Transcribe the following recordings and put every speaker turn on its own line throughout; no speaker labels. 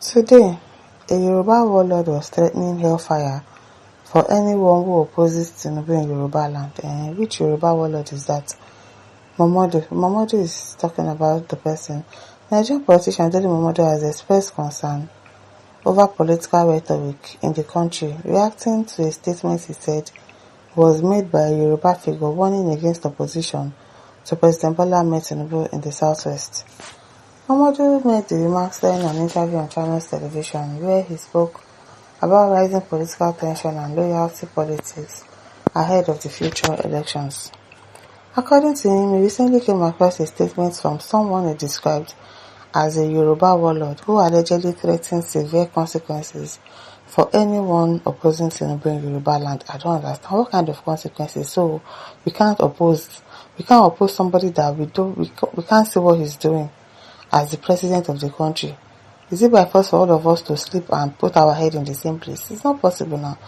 Today, a Yoruba warlord was threatening hellfire for anyone who opposes Tinubu in Yoruba land. Which Yoruba warlord is that? Momodu. Momodu is talking about the person. Nigerian politician Dele Momodu has expressed concern over political rhetoric in the country, reacting to a statement he said was made by a Yoruba figure warning against opposition to President Bola Ahmed Tinubu in the southwest. Momodu made the remarks during an interview on Channels television where he spoke about rising political tension and loyalty politics ahead of the future elections. According to him, he recently came across a statement from someone he described as a Yoruba warlord who allegedly threatened severe consequences for anyone opposing Tinubu in Yoruba land. I don't understand what kind of consequences. So we can't oppose somebody that we can't see what he's doing as the president of the country. Is it by force for all of us to sleep and put our head in the same place? It's not possible now.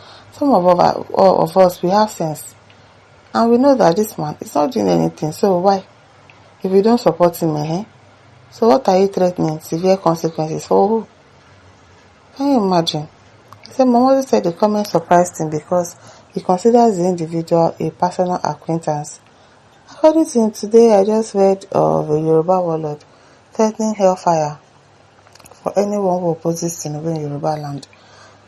All of us, we have sense. And we know that this man is not doing anything. So why? If we don't support him, So what are you threatening? Severe consequences for who? Can you imagine? He said Momodu said the comment surprised him because he considers the individual a personal acquaintance. According to him, today I just read of a Yoruba warlord threatening hellfire for anyone who opposes Tinubu in Yoruba land.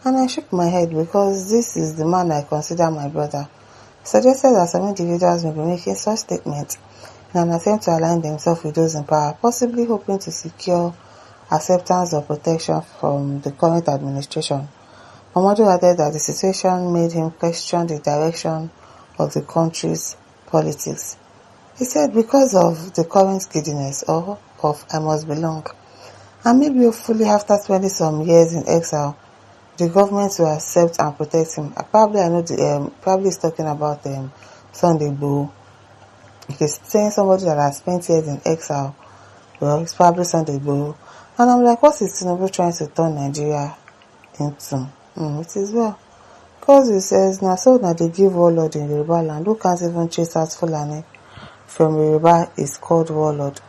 And I shook my head because this is the man I consider my brother. He suggested that some individuals may be making such statements in an attempt to align themselves with those in power, possibly hoping to secure acceptance or protection from the current administration. Momodu added that the situation made him question the direction of the country's politics. He said because of the current giddiness of I must belong, and maybe hopefully after spending some years in exile, the government will accept and protect him. Probably he's talking about Sunday Igboho. He's saying somebody that has spent years in exile. Well, it's probably Sunday Igboho. And I'm like, what is Tinubu trying to turn Nigeria into? It is well. Because he says, now so that they give warlord in Yoruba land, who can't even chase out Fulani from Yoruba is called warlord.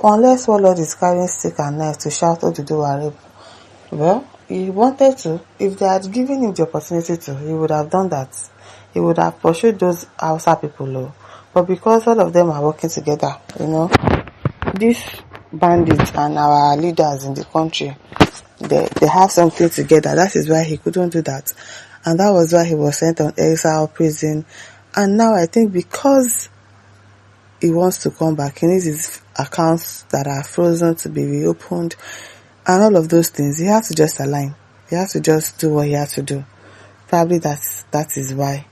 Unless warlord is carrying stick and knife to shout Oduduwa rape. Well, he wanted to. If they had given him the opportunity to, he would have done that. He would have pursued those Hausa people. But because all of them are working together, these bandits and our leaders in the country, they have something together. That is why he couldn't do that. And that was why he was sent on exile, prison. And now I think because he wants to come back, he needs his accounts that are frozen to be reopened. And all of those things, he has to just align. He has to just do what he has to do. Probably that is why.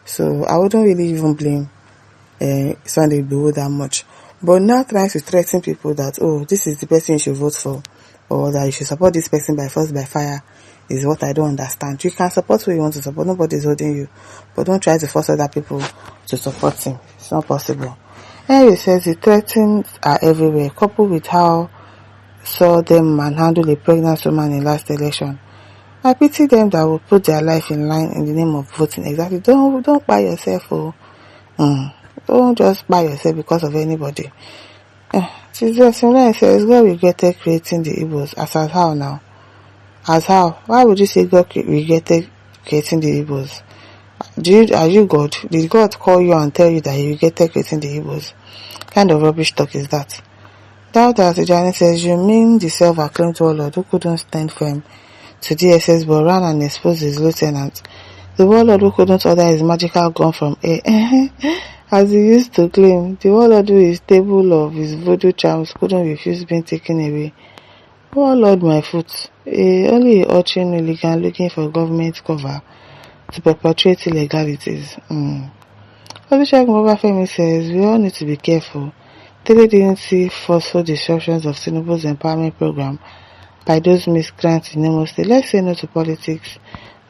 So I wouldn't really even blame Sunday Igboho that much. But now trying to threaten people that, this is the person you should vote for, or that you should support this person by force, by fire, is what I don't understand. You can support who you want to support. Nobody's holding you. But don't try to force other people to support him. It's not possible. Anyway, says the threats are everywhere, coupled with how saw them manhandle a pregnant woman in last election. I pity them that will put their life in line in the name of voting. Exactly. Don't buy yourself. Don't just buy yourself because of anybody. Sometimes says God regretted creating the Igbos. As how now? As how? Why would you say God regretted creating the Igbos? Are you God? Did God call you and tell you that he regretted creating the Igbos? Kind of rubbish talk is that? Dauda Tijani says, you mean the self-acclaimed warlord who couldn't stand firm to DSS but ran and exposed his lieutenant? The warlord who couldn't order his magical gun from air, as he used to claim. The warlord who is stable of his voodoo charms couldn't refuse being taken away. Warlord my foot, only a urchin hooligan looking for government cover to perpetrate illegalities. Olusegun Babafemi says, we all need to be careful. They didn't see forceful disruptions of Tinubu's empowerment program by those miscreants in Imo State. Let's say no to politics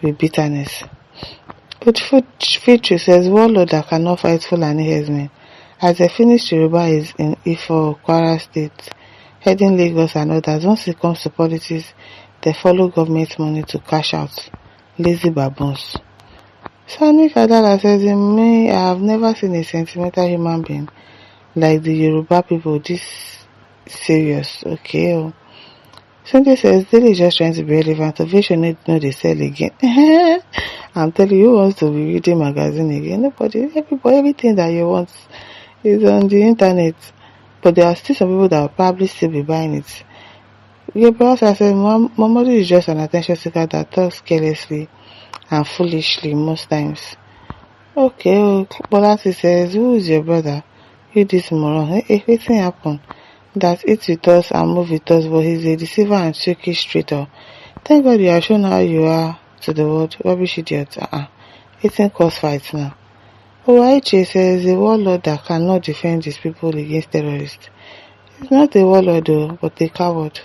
with bitterness. But Fitri says, warlord that cannot fight Fulani herdsmen. As a finished Yoruba is in Ifo, Kwara State, heading Lagos and others, once it comes to politics, they follow government money to cash out. Lazy baboons. Sani Kadala says, in me, I have never seen a sentimental human being like the Yoruba people this serious. Okay. Sunday says Daily is just trying to be relevant. Ovation no they sell again. I'm telling you, who wants to be reading magazine again? Nobody. Everybody, everything that you want is on the internet. But there are still some people that will probably still be buying it. Gabriel says Momodu is just an attention seeker that talks carelessly and foolishly most times. Okay, Bolasi says, who is your brother? You this moron. Wetin happen? That eats with us and move with us, but he's a deceiver and trickish traitor. Thank God you have shown how you are to the world. Rubbish idiot. Eating cause fights now. Oaiche says a warlord that cannot defend his people against terrorists. He's not a warlord though, but a coward.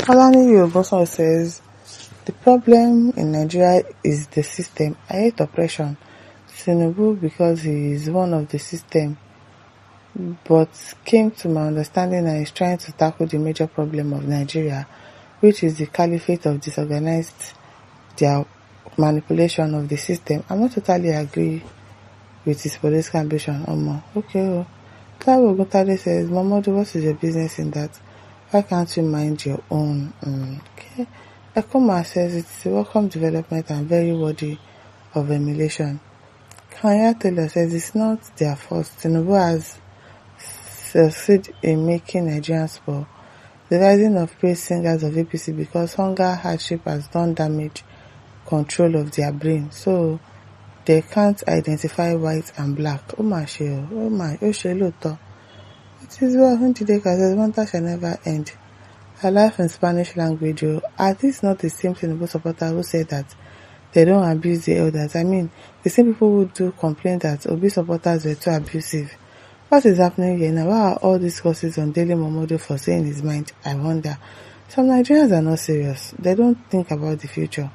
Alani Yoruba says the problem in Nigeria is the system. I hate oppression. Tinubu because he is one of the system, but came to my understanding and is trying to tackle the major problem of Nigeria, which is the caliphate of disorganized, their manipulation of the system. I'm not totally agree with his political ambition. Okay. Taiwo Oguntade says, Momodu, what is your business in that? Why can't you mind your own? Okay. Ekoma says it's a welcome development and very worthy of emulation. Kanya Taylor says it's not their fault. Tinubu has succeeded in making Nigerians poor. The rising of praise singers of APC because hunger hardship has done damage control of their brain. So they can't identify white and black. It is well, Hundideka says, Wonder shall never end. Her life in Spanish language. Are these not the same Tinubu supporters who said that they don't abuse the elders? I mean, the same people who do complain that Obi supporters were too abusive. What is happening here now? Why are all these courses on Daily Momodu for saying his mind? I wonder. Some Nigerians are not serious. They don't think about the future.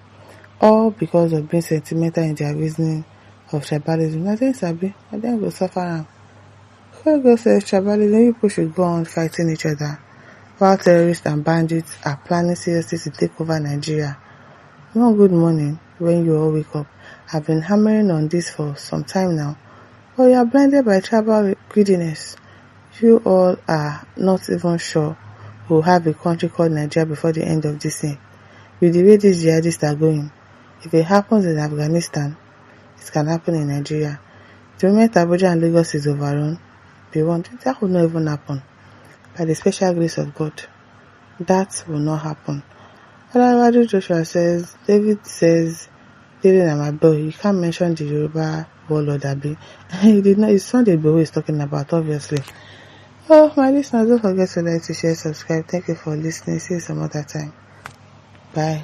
All because of being sentimental in their reasoning of tribalism. I think Sabi, I think we'll suffer. Who says tribalism, people should go on fighting each other, while terrorists and bandits are planning seriously to take over Nigeria. One good morning when you all wake up. I've been hammering on this for some time now. But you are blinded by tribal greediness. You all are not even sure we'll have a country called Nigeria before the end of this year. With the way these jihadists are going, if it happens in Afghanistan, it can happen in Nigeria. The moment Abuja and Lagos is overrun, that will not even happen. By the special grace of God, that will not happen. Olawale Joshua says, David says, David and my boy, you can't mention the Yoruba warlord Abi. He did not, it's not the Igboho he's talking about, obviously. Oh, my listeners, don't forget to like, to share, subscribe. Thank you for listening. See you some other time. Bye.